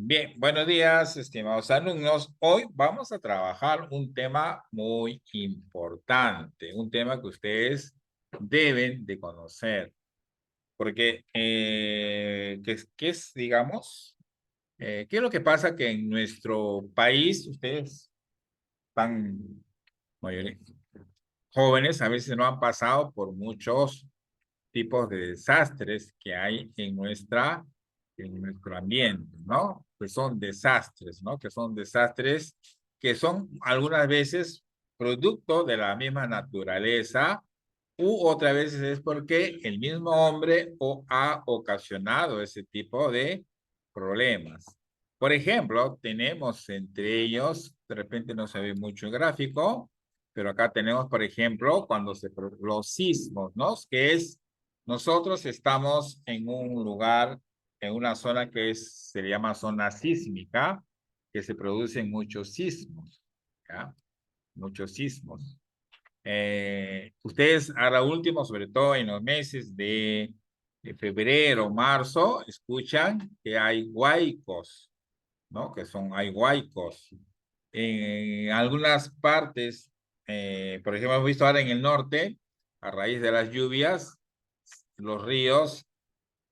Bien, buenos días, estimados alumnos. Hoy vamos a trabajar un tema muy importante, un tema que ustedes deben de conocer, porque ¿qué es, digamos, qué es lo que pasa que en nuestro país ustedes están mayoría, jóvenes, a veces no han pasado por muchos tipos de desastres que hay en nuestro ambiente, ¿no? Que son desastres, ¿no? Que son desastres que son algunas veces producto de la misma naturaleza u otras veces es porque el mismo hombre ha ocasionado ese tipo de problemas. Por ejemplo, tenemos entre ellos, de repente no se ve mucho el gráfico, pero acá tenemos, por ejemplo, los sismos, ¿no? Que es nosotros estamos en un lugar, en una zona se le llama zona sísmica, que se producen muchos sismos, ¿ya? Muchos sismos. Ustedes ahora último, sobre todo en los meses de febrero, marzo, escuchan que hay huaicos, ¿no? Hay huaicos. En algunas partes, por ejemplo, hemos visto ahora en el norte, a raíz de las lluvias, los ríos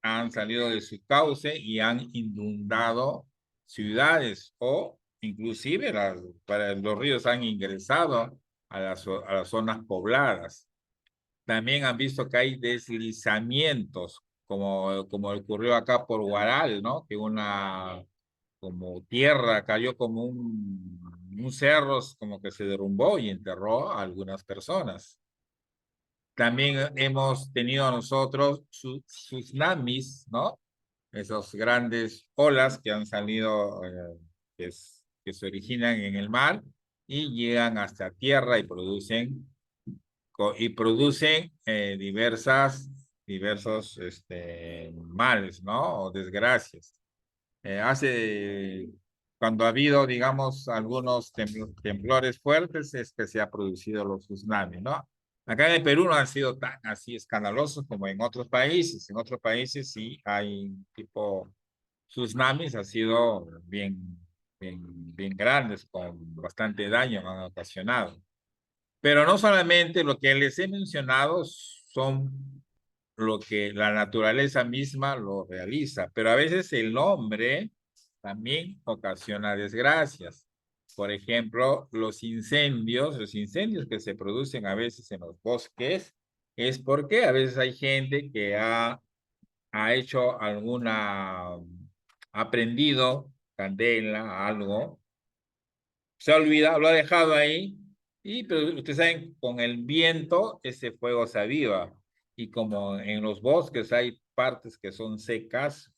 han salido de su cauce y han inundado ciudades o inclusive los ríos han ingresado a las zonas pobladas. También han visto que hay deslizamientos, como ocurrió acá por Guaral, ¿no? Que como tierra cayó como un cerro, como que se derrumbó y enterró a algunas personas. También hemos tenido nosotros tsunamis, ¿no? Esas grandes olas que han salido, que se originan en el mar y llegan hasta tierra y producen diversos males, ¿no? O desgracias. Cuando ha habido, digamos, algunos temblores fuertes, es que se ha producido los tsunamis, ¿no? Acá en el Perú no han sido tan así escandalosos como en otros países. En otros países sí hay tipo tsunamis, ha sido bien grandes, con bastante daño han ocasionado. Pero no solamente lo que les he mencionado son lo que la naturaleza misma lo realiza, pero a veces el hombre también ocasiona desgracias. Por ejemplo, los incendios que se producen a veces en los bosques, es porque a veces hay gente que ha hecho ha prendido candela, algo, se ha olvidado, lo ha dejado ahí, pero ustedes saben, con el viento ese fuego se aviva. Y como en los bosques hay partes que son secas,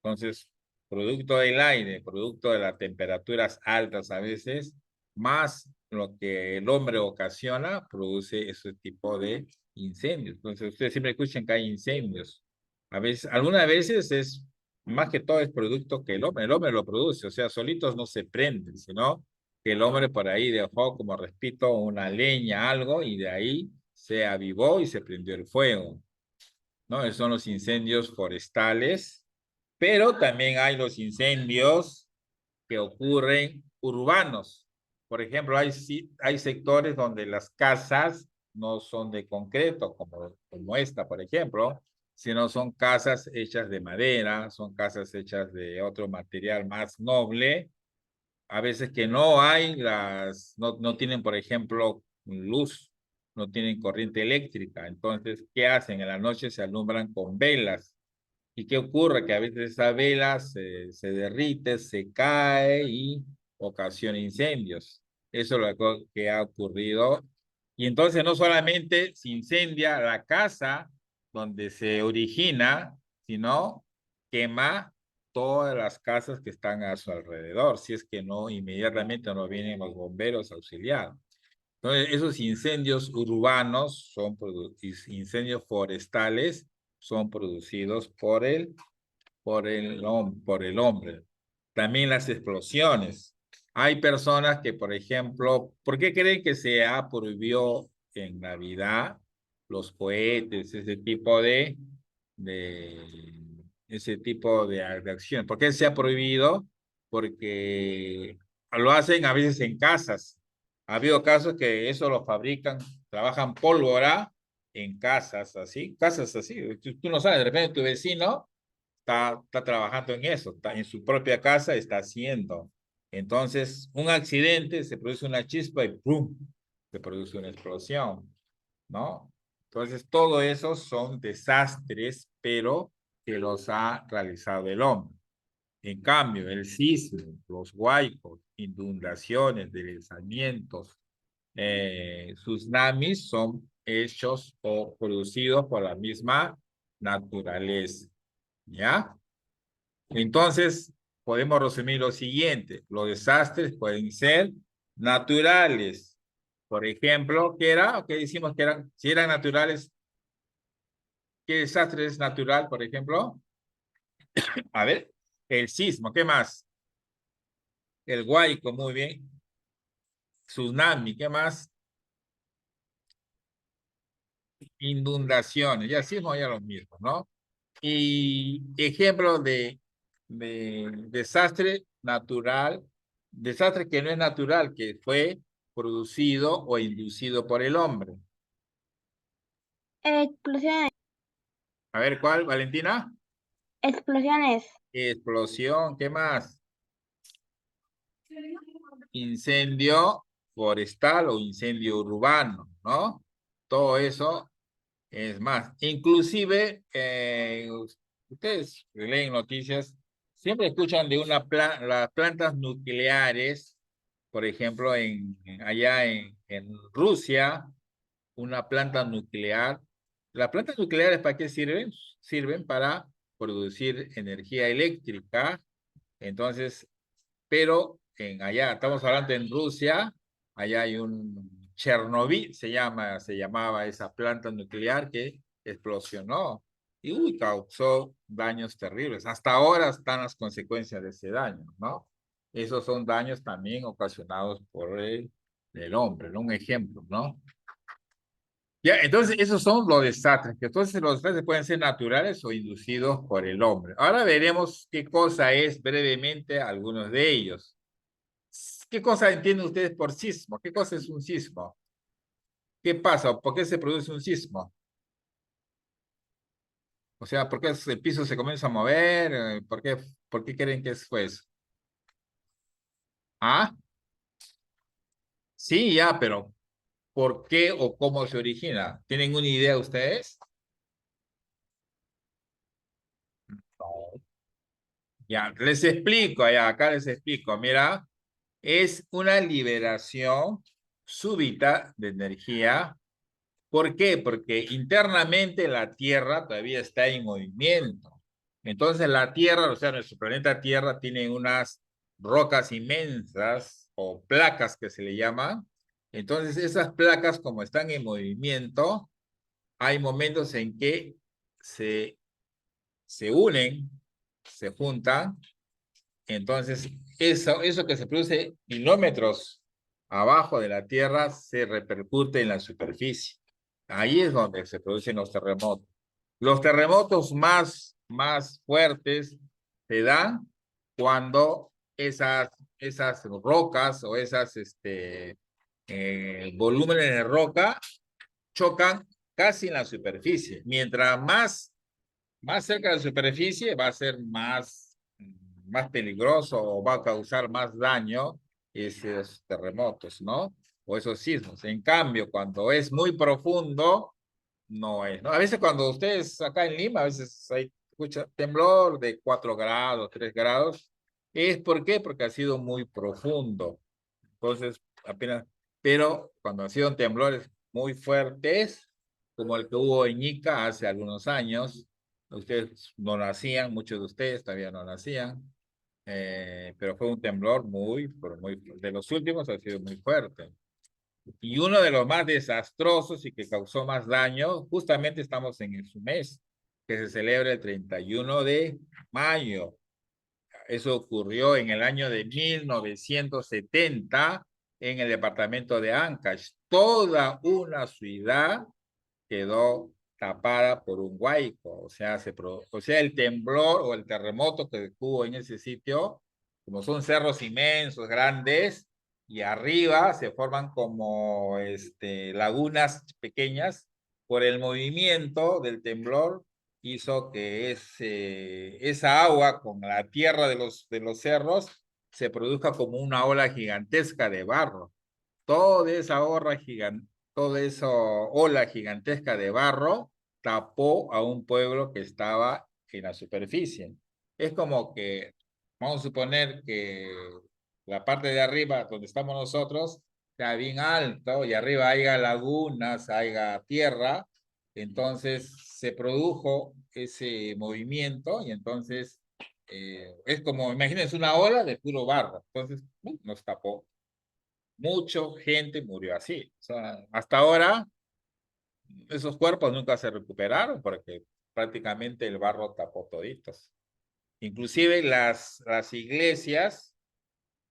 entonces, producto del aire, producto de las temperaturas altas a veces, más lo que el hombre ocasiona, produce ese tipo de incendios. Entonces, ustedes siempre escuchan que hay incendios. Algunas veces más que todo es producto que el hombre lo produce, o sea, solitos no se prenden, sino que el hombre por ahí dejó, como repito, una leña, algo, y de ahí se avivó y se prendió el fuego, ¿no? Esos son los incendios forestales, pero también hay los incendios que ocurren urbanos. Por ejemplo, hay sectores donde las casas no son de concreto, como esta, por ejemplo, sino son casas hechas de madera, son casas hechas de otro material más noble, a veces que no tienen, por ejemplo, luz, no tienen corriente eléctrica. Entonces, ¿qué hacen? En la noche se alumbran con velas. ¿Y qué ocurre? Que a veces esa vela se derrite, se cae y ocasiona incendios. Eso es lo que ha ocurrido. Y entonces no solamente se incendia la casa donde se origina, sino quema todas las casas que están a su alrededor, si es que no inmediatamente no vienen los bomberos a auxiliar. Entonces, esos incendios urbanos incendios forestales son producidos por el hombre. También las explosiones. Hay personas que, por ejemplo, ¿por qué creen que prohibió en Navidad los cohetes, ese tipo de ese tipo de acción. ¿Por qué se ha prohibido? Porque lo hacen a veces en casas. Ha habido casos que eso lo fabrican, trabajan pólvora en casas así. Tú no sabes, de repente tu vecino está trabajando en eso, está en su propia casa, está haciendo. Entonces, un accidente, se produce una chispa y ¡pum! Se produce una explosión, ¿no? Entonces, todo eso son desastres, pero que los ha realizado el hombre. En cambio, el sismo, los huaicos, inundaciones, deslizamientos, tsunamis son hechos o producidos por la misma naturaleza, ¿ya? Entonces, podemos resumir lo siguiente. Los desastres pueden ser naturales. Por ejemplo, ¿qué era? ¿Qué decimos que eran? Si eran naturales, ¿qué desastre es natural, por ejemplo? A ver, el sismo, ¿qué más? El huaico, muy bien. Tsunami, ¿qué más? Inundaciones, ya sismo ya lo mismo, ¿no? Y ejemplo de desastre natural, desastre que no es natural, que fue producido o inducido por el hombre. Explosiones. A ver, ¿cuál, Valentina? Explosiones. Explosión, ¿qué más? Incendio forestal o incendio urbano, ¿no? Todo eso es más. Inclusive, ustedes leen noticias, siempre escuchan de las plantas nucleares, por ejemplo, allá en Rusia, una planta nuclear. ¿Las plantas nucleares para qué sirven? Sirven para producir energía eléctrica. Entonces, pero allá, estamos hablando en Rusia, allá hay un Chernobyl, se llamaba esa planta nuclear que explosionó y causó daños terribles. Hasta ahora están las consecuencias de ese daño, ¿no? Esos son daños también ocasionados por el hombre, ¿no? Un ejemplo, ¿no? Ya, entonces esos son los desastres, que entonces los desastres pueden ser naturales o inducidos por el hombre. Ahora veremos qué cosa es brevemente algunos de ellos. ¿Qué cosa entienden ustedes por sismo? ¿Qué cosa es un sismo? ¿Qué pasa? ¿Por qué se produce un sismo? O sea, ¿por qué el piso se comienza a mover? ¿Por qué creen que fue eso? ¿Ah? Sí, ya, pero ¿por qué o cómo se origina? ¿Tienen una idea ustedes? No. Ya, les explico, acá les explico. Mira, es una liberación súbita de energía. ¿Por qué? Porque internamente la Tierra todavía está en movimiento. Entonces la Tierra, o sea, nuestro planeta Tierra tiene unas rocas inmensas o placas que se le llaman. Entonces esas placas, como están en movimiento, hay momentos en que se, se unen, se juntan. Entonces eso que se produce kilómetros abajo de la Tierra se repercute en la superficie. Ahí es donde se producen los terremotos. Los terremotos más fuertes se dan cuando esas rocas o volúmenes de roca chocan casi en la superficie. Mientras más cerca de la superficie va a ser más peligroso o va a causar más daño esos terremotos, ¿no? O esos sismos. En cambio, cuando es muy profundo, no es, ¿no? A veces cuando ustedes acá en Lima, a veces hay escucha temblor de 4 grados, 3 grados, ¿por qué? Porque ha sido muy profundo. Entonces, apenas, pero cuando han sido temblores muy fuertes, como el que hubo en Ica hace algunos años, ustedes no nacían, muchos de ustedes todavía no nacían, pero fue un temblor de los últimos ha sido muy fuerte. Y uno de los más desastrosos y que causó más daño, justamente estamos en su mes, que se celebra el 31 de mayo. Eso ocurrió en el año de 1970 en el departamento de Ancash. Toda una ciudad quedó tapada por un huaico, o sea, el temblor o el terremoto que hubo en ese sitio, como son cerros inmensos, grandes, y arriba se forman como lagunas pequeñas, por el movimiento del temblor hizo que esa agua con la tierra de los cerros se produzca como una ola gigantesca de barro. Toda esa toda esa ola gigantesca de barro tapó a un pueblo que estaba en la superficie. Es como que, vamos a suponer que la parte de arriba, donde estamos nosotros, está bien alto y arriba haya lagunas, haya tierra, entonces se produjo ese movimiento y entonces es como, imagínense una ola de puro barro, entonces nos tapó. Mucha gente murió así. O sea, hasta ahora esos cuerpos nunca se recuperaron porque prácticamente el barro tapó toditos. Inclusive las iglesias,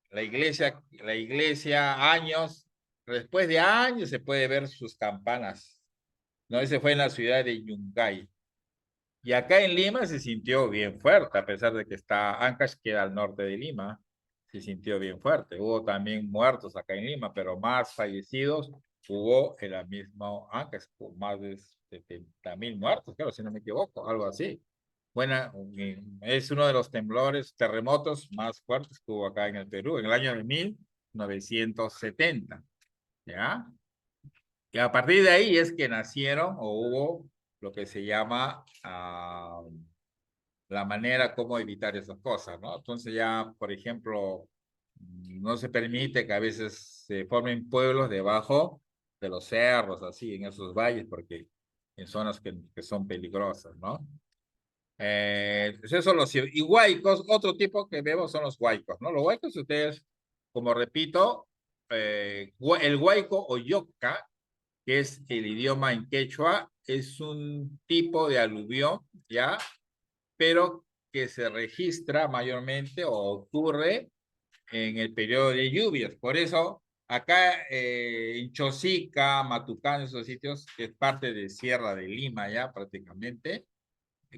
la iglesia años, después de años se puede ver sus campanas. ¿No? Ese fue en la ciudad de Yungay. Y acá en Lima se sintió bien fuerte, a pesar de que Ancash queda al norte de Lima, se sintió bien fuerte. Hubo también muertos acá en Lima, pero más fallecidos hubo en la misma Ancash, con más de 70.000 muertos, claro, si no me equivoco, algo así. Bueno, es uno de los terremotos más fuertes que hubo acá en el Perú, en el año de 1970, ¿ya? Y a partir de ahí es que nacieron o hubo lo que se llama la manera como evitar esas cosas, ¿no? Entonces ya, por ejemplo, no se permite que a veces se formen pueblos debajo de los cerros, así, en esos valles, porque en zonas que son peligrosas, ¿no? Esos son y huaicos, otro tipo que vemos son los huaicos, ¿no? Los huaicos, ustedes, como repito, el huaico o yoca, que es el idioma en quechua, es un tipo de aluvión, ¿ya? Pero que se registra mayormente o ocurre en el periodo de lluvias. Por eso, acá en Chosica, Matucán, esos sitios, que es parte de Sierra de Lima ya prácticamente,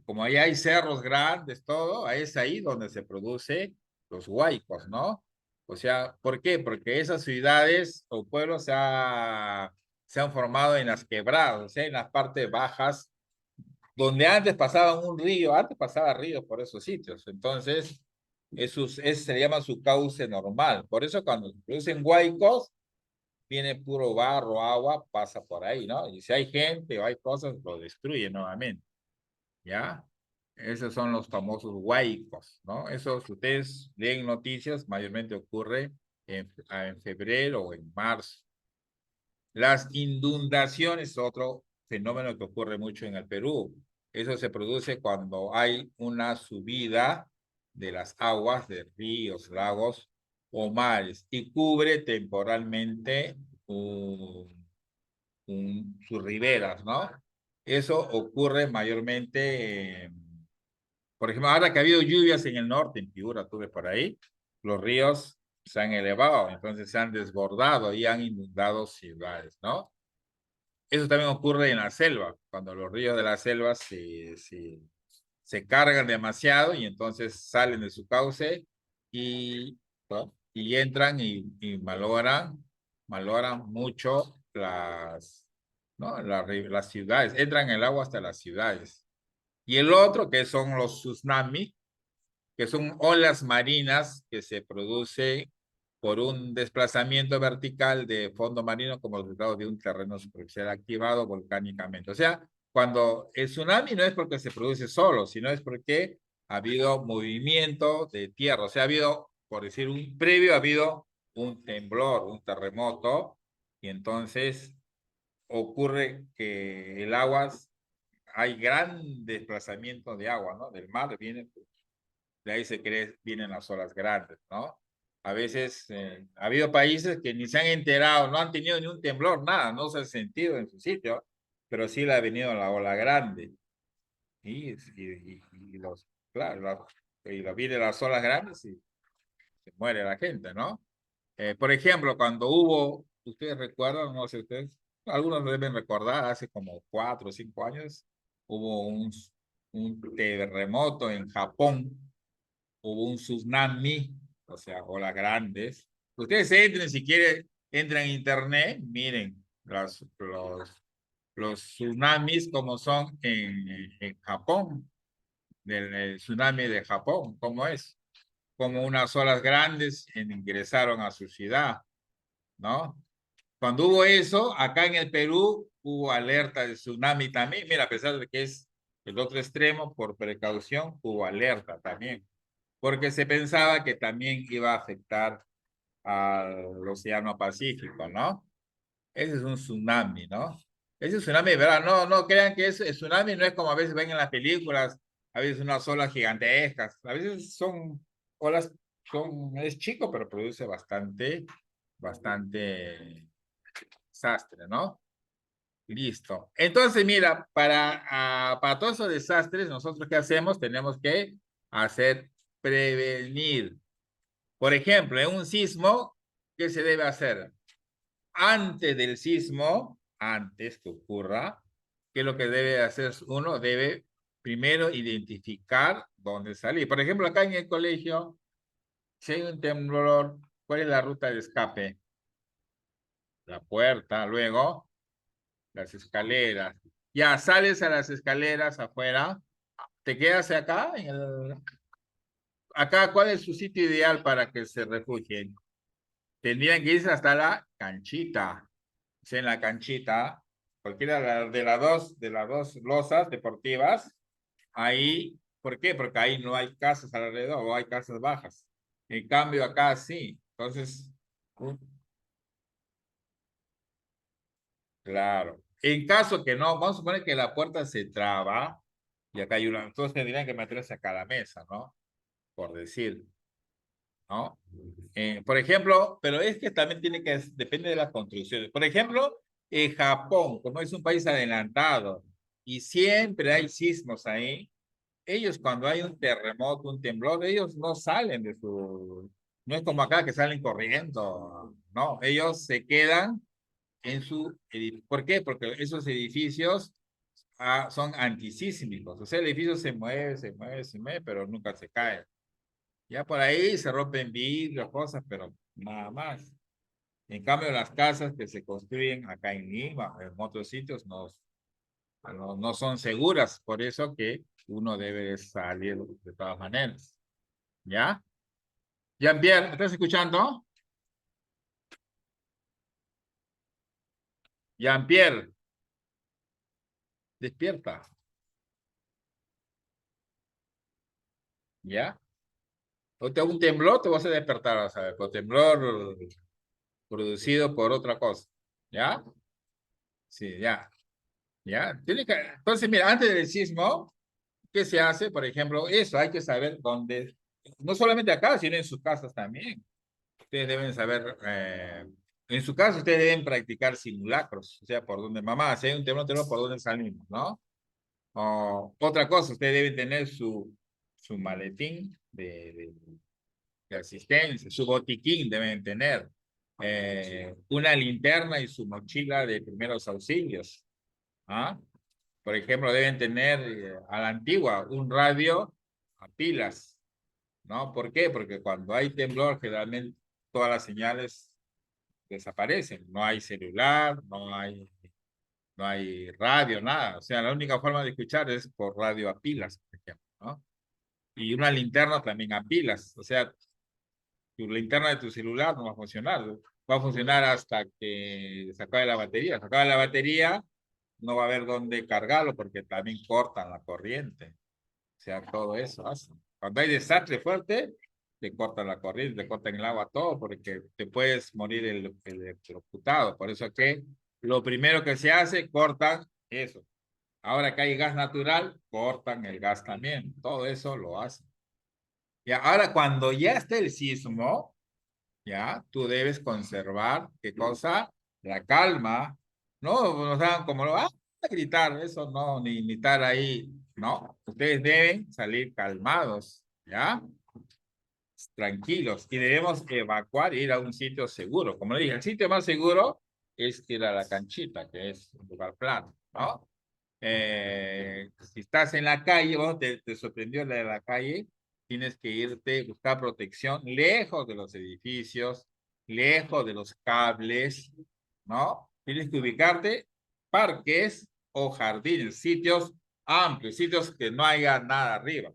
como ahí hay cerros grandes, todo, es ahí donde se produce los huaicos, ¿no? O sea, ¿por qué? Porque esas ciudades o pueblos se han formado en las quebradas, o sea, en las partes bajas donde antes pasaba un río, antes pasaba ríos por esos sitios, entonces se le llama su cauce normal. Por eso cuando se producen huaicos, viene puro barro, agua, pasa por ahí, ¿no? Y si hay gente o hay cosas, lo destruye nuevamente, ¿ya? Esos son los famosos huaicos, ¿no? Eso, si ustedes leen noticias, mayormente ocurre en febrero o en marzo. Las inundaciones, otro fenómeno que ocurre mucho en el Perú. Eso se produce cuando hay una subida de las aguas de ríos, lagos o mares y cubre temporalmente sus riberas, ¿no? Eso ocurre mayormente, por ejemplo, ahora que ha habido lluvias en el norte, en Piura, tuve por ahí, los ríos se han elevado, entonces se han desbordado y han inundado ciudades, ¿no? Eso también ocurre en la selva, cuando los ríos de la selva se cargan demasiado y entonces salen de su cauce y, ¿no? Y entran y malogran mucho ¿no? las ciudades, entran el agua hasta las ciudades. Y el otro, que son los tsunamis, que son olas marinas que se producen por un desplazamiento vertical de fondo marino como resultado de un terreno superficial activado volcánicamente. O sea, cuando el tsunami no es porque se produce solo, sino es porque ha habido movimiento de tierra. O sea, ha habido, por decir ha habido un temblor, un terremoto, y entonces ocurre que hay gran desplazamiento de agua, ¿no? Del mar viene de ahí vienen las olas grandes, ¿no? A veces ha habido países que ni se han enterado, no han tenido ni un temblor, nada, no se han sentido en su sitio, pero sí le ha venido la ola grande. Claro, vienen las olas grandes y se muere la gente, ¿no? Por ejemplo, cuando ustedes recuerdan, no sé ustedes, algunos lo deben recordar, hace como 4 o 5 años hubo un terremoto en Japón, hubo un tsunami, o sea, olas grandes. Ustedes entren, si quieren, entran en internet, miren los tsunamis como son en Japón, del tsunami de Japón, ¿cómo es? Como unas olas grandes ingresaron a su ciudad, ¿no? Cuando hubo eso, acá en el Perú hubo alerta de tsunami también. Mira, a pesar de que es el otro extremo, por precaución, hubo alerta también, porque se pensaba que también iba a afectar al Océano Pacífico, ¿no? Ese es un tsunami, ¿no? Ese es tsunami, ¿verdad? No, no crean que el tsunami no es como a veces ven en las películas, a veces unas olas gigantescas, a veces son olas, es chico, pero produce bastante desastre, ¿no? Listo. Entonces, mira, para todos esos desastres, nosotros ¿qué hacemos? Tenemos que hacer prevenir. Por ejemplo, en un sismo, ¿qué se debe hacer? Antes del sismo, antes que ocurra, ¿qué es lo que debe hacer uno? Debe primero identificar dónde salir. Por ejemplo, acá en el colegio, si hay un temblor, ¿cuál es la ruta de escape? La puerta, luego las escaleras. Ya sales a las escaleras afuera, te quedas acá, acá, ¿cuál es su sitio ideal para que se refugien? Tendrían que irse hasta la canchita. O sea, en la canchita, cualquiera de las dos losas deportivas, ahí, ¿por qué? Porque ahí no hay casas alrededor o hay casas bajas. En cambio, acá sí. Entonces, claro. En caso que no, vamos a suponer que la puerta se traba y acá hay una, entonces tendrían que meterse acá a la mesa, ¿no? Por decir, ¿no? Por ejemplo, pero es que también tiene que, depende de las construcciones. Por ejemplo, en Japón, como es un país adelantado y siempre hay sismos ahí, ellos cuando hay un terremoto, un temblor, ellos no salen de su, no es como acá que salen corriendo, no, ellos se quedan en su edificio. ¿Por qué? Porque esos edificios son antisísmicos, o sea, el edificio se mueve, se mueve, se mueve, pero nunca se cae. Ya por ahí se rompen vidrios, cosas, pero nada más. En cambio, las casas que se construyen acá en Lima, en otros sitios, no son seguras, por eso que uno debe salir de todas maneras. ¿Ya? Jean-Pierre, ¿me estás escuchando? Jean-Pierre, despierta. ¿Ya? O te hago un temblor, te vas a despertar, vas a ver, con temblor producido por otra cosa. ¿Ya? Sí, ya. ¿Ya? Entonces, mira, antes del sismo, ¿qué se hace? Por ejemplo, eso, hay que saber dónde, no solamente acá, sino en sus casas también. Ustedes deben saber, en su caso, ustedes deben practicar simulacros, o sea, por dónde, mamá, si hay un temblor, tenemos por dónde salimos, ¿no? O, otra cosa, ustedes deben tener su maletín de asistencia, su botiquín deben tener, una linterna y su mochila de primeros auxilios, ¿ah? Por ejemplo, deben tener a la antigua un radio a pilas, ¿no? ¿Por qué? Porque cuando hay temblor, generalmente todas las señales desaparecen. No hay celular, no hay radio, nada. O sea, la única forma de escuchar es por radio a pilas, por ejemplo, ¿no? Y una linterna también a pilas. O sea, tu linterna de tu celular no va a funcionar. Va a funcionar hasta que se acabe la batería. Se acabe la batería, no va a haber dónde cargarlo porque también cortan la corriente. O sea, todo eso hace. Cuando hay desastre fuerte, te cortan la corriente, te cortan el agua, todo, porque te puedes morir electrocutado. Por eso que lo primero que se hace, cortan eso. Ahora que hay gas natural, cortan el gas también. Todo eso lo hacen. Y ahora cuando ya esté el sismo, ya, tú debes conservar, ¿qué cosa? La calma. No, o sea, como lo vas a gritar, eso no, ni estar ahí, no. Ustedes deben salir calmados, ¿ya? Tranquilos. Y debemos evacuar e ir a un sitio seguro. Como le dije, el sitio más seguro es ir a la canchita, que es un lugar plano, ¿no? Si estás en la calle, vos te sorprendió la de la calle, tienes que irte, buscar protección lejos de los edificios, lejos de los cables, ¿no? Tienes que ubicarte parques o jardines, sitios amplios, sitios que no haya nada arriba,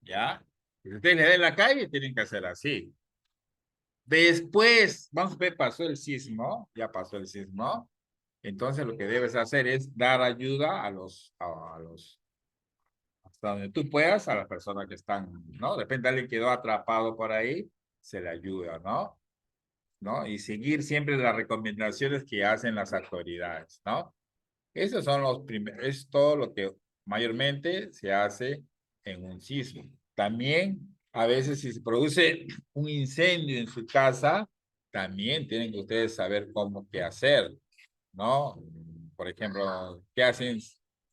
¿ya? Si ustedes le den la calle, tienen que hacer así. Después, vamos a ver, pasó el sismo, ya pasó el sismo. Entonces lo que debes hacer es dar ayuda a los, hasta donde tú puedas, a las personas que están, ¿no? De repente alguien quedó atrapado por ahí, se le ayuda, ¿no? ¿No? Y seguir siempre las recomendaciones que hacen las autoridades, ¿no? Esos son los primeros, es todo lo que mayormente se hace en un sismo. También, a veces, si se produce un incendio en su casa, también tienen que ustedes saber cómo qué hacer, ¿no? Por ejemplo, ¿qué hacen?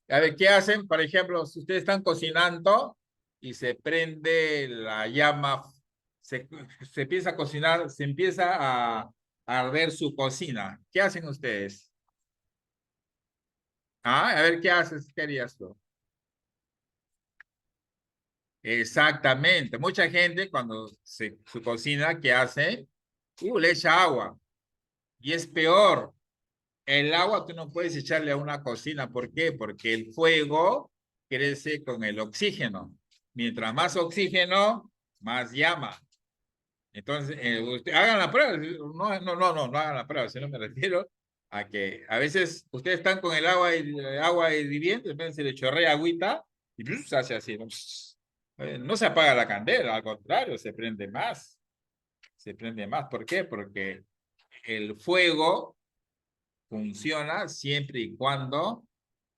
A ver, ¿qué hacen? Por ejemplo, si ustedes están cocinando y se prende la llama, se empieza a cocinar, se empieza a arder su cocina. ¿Qué hacen ustedes? Ah, a ver, ¿qué haces? ¿Qué harías tú? Exactamente. Mucha gente cuando su cocina, ¿qué hace? Le echa agua. Y es peor. El agua tú no puedes echarle a una cocina. ¿Por qué? Porque el fuego crece con el oxígeno. Mientras más oxígeno, más llama. Entonces, hagan la prueba. No hagan la prueba. Si no me refiero a que a veces ustedes están con el agua hirviendo, de repente se le chorrea agüita y se hace así. ¿No? No se apaga la candela, al contrario, se prende más. Se prende más. ¿Por qué? Porque el fuego funciona siempre y cuando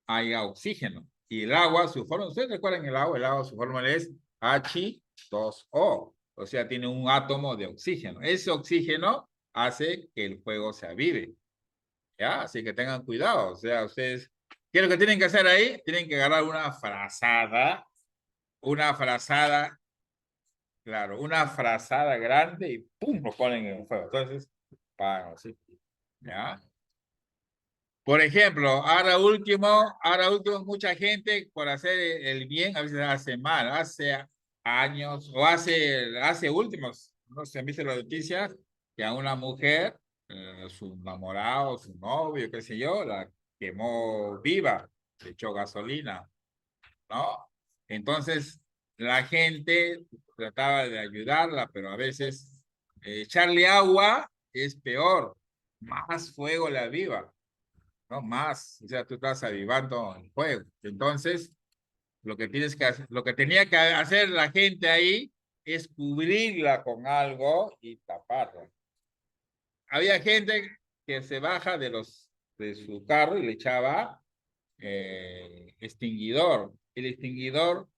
haya oxígeno. Y el agua, su fórmula, ¿ustedes recuerdan el agua, su fórmula es H2O, o sea, tiene un átomo de oxígeno. Ese oxígeno hace que el fuego se avive, ¿ya? Así que tengan cuidado, o sea, ustedes, ¿qué es lo que tienen que hacer ahí? Tienen que agarrar una frazada, claro, una frazada grande y ¡pum! Lo ponen en el fuego. Entonces, para así, ¿ya? Por ejemplo, ahora último, mucha gente por hacer el bien a veces hace mal. Hace años o hace últimos, no sé, han visto las noticias que a una mujer, su enamorado, su novio, qué sé yo, la quemó viva, le echó gasolina, ¿no? Entonces, la gente trataba de ayudarla, pero a veces echarle agua es peor, más fuego la aviva. No más, o sea, tú estás avivando el fuego. Entonces, lo que tenía que hacer la gente ahí es cubrirla con algo y taparla. Había gente que se baja de su carro y le echaba extinguidor. El extinguidor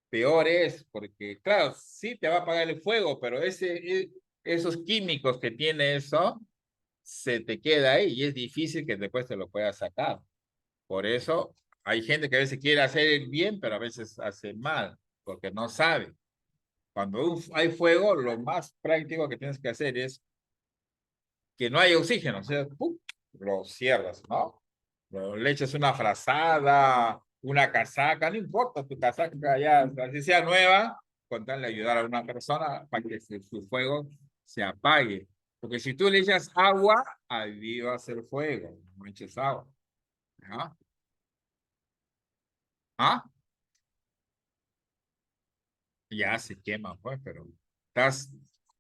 peor es porque, claro, sí te va a apagar el fuego, pero esos químicos que tiene eso se te queda ahí y es difícil que después te lo puedas sacar. Por eso hay gente que a veces quiere hacer el bien, pero a veces hace mal, porque no sabe. Cuando hay fuego, lo más práctico que tienes que hacer es que no hay oxígeno, o sea, ¡pum! Lo cierras, ¿no? Le echas una frazada, una casaca, no importa tu casaca ya, así sea nueva, con tal de ayudar a una persona para que su fuego se apague. Porque si tú le echas agua, ahí va a ser fuego, no eches agua. ¿Ah? ¿Ah? Ya se quema, pues, pero estás,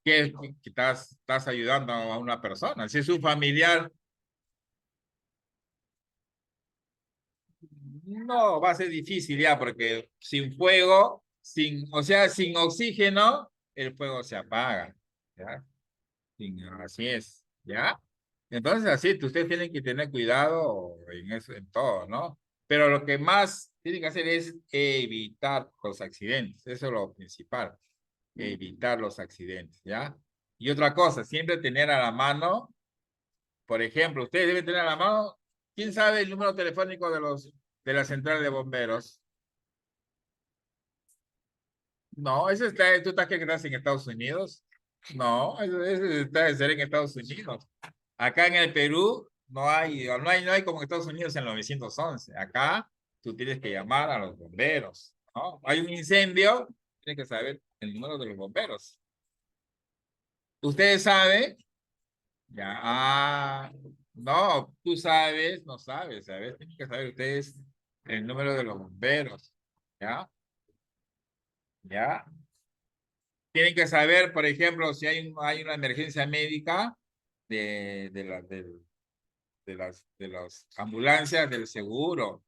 ¿qué estás ayudando a una persona? Si es un familiar, no, va a ser difícil ya, porque sin fuego, o sea, sin oxígeno, el fuego se apaga, ¿ya? Así es, ¿ya? Entonces, así, ustedes tienen que tener cuidado en eso, en todo, ¿no? Pero lo que más tienen que hacer es evitar los accidentes, eso es lo principal, evitar los accidentes, ¿ya? Y otra cosa, siempre tener a la mano, por ejemplo, ustedes deben tener a la mano, ¿quién sabe el número telefónico de la central de bomberos? No, ese está, ¿tú estás que estás en Estados Unidos? No, ese está de ser en Estados Unidos. Acá en el Perú no hay como en Estados Unidos en el 911. Acá tú tienes que llamar a los bomberos, ¿no? Hay un incendio, tienes que saber el número de los bomberos. Ustedes saben, ya, no, tú sabes, no sabes, ¿sabes? Tienen que saber ustedes el número de los bomberos, ¿ya? ¿Ya? Tienen que saber, por ejemplo, si hay una emergencia médica de las ambulancias del seguro,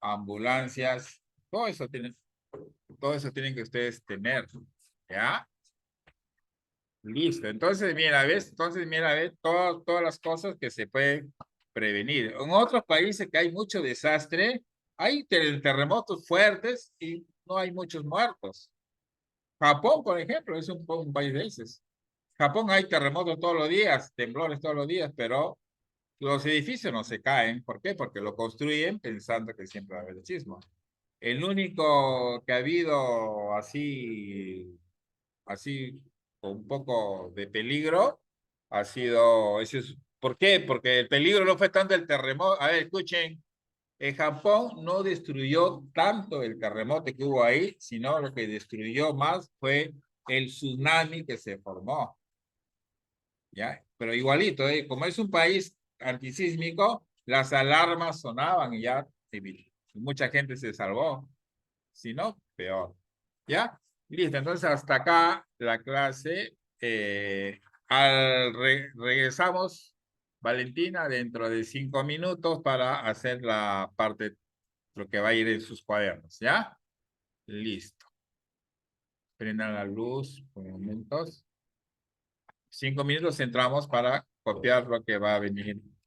ambulancias, todo eso tienen que ustedes tener, ¿ya? Listo. Entonces, mira, ¿ves? Entonces, mira, ¿ves? Todas las cosas que se pueden prevenir. En otros países que hay mucho desastre, hay terremotos fuertes y no hay muchos muertos. Japón, por ejemplo, es un país de esos. Japón hay terremotos todos los días, temblores todos los días, pero los edificios no se caen. ¿Por qué? Porque lo construyen pensando que siempre va a haber sismo. El único que ha habido así, con un poco de peligro, ha sido, ¿por qué? Porque el peligro no fue tanto el terremoto. A ver, escuchen, Japón no destruyó tanto el terremoto que hubo ahí, sino lo que destruyó más fue el tsunami que se formó. ¿Ya? Pero igualito, como es un país antisísmico, las alarmas sonaban y ya mucha gente se salvó. Si no, peor. ¿Ya? Listo, entonces hasta acá la clase. Regresamos, Valentina, dentro de 5 minutos para hacer la parte, lo que va a ir en sus cuadernos, ¿ya? Listo. Prendan la luz por momentos. 5 minutos entramos para copiar lo que va a venir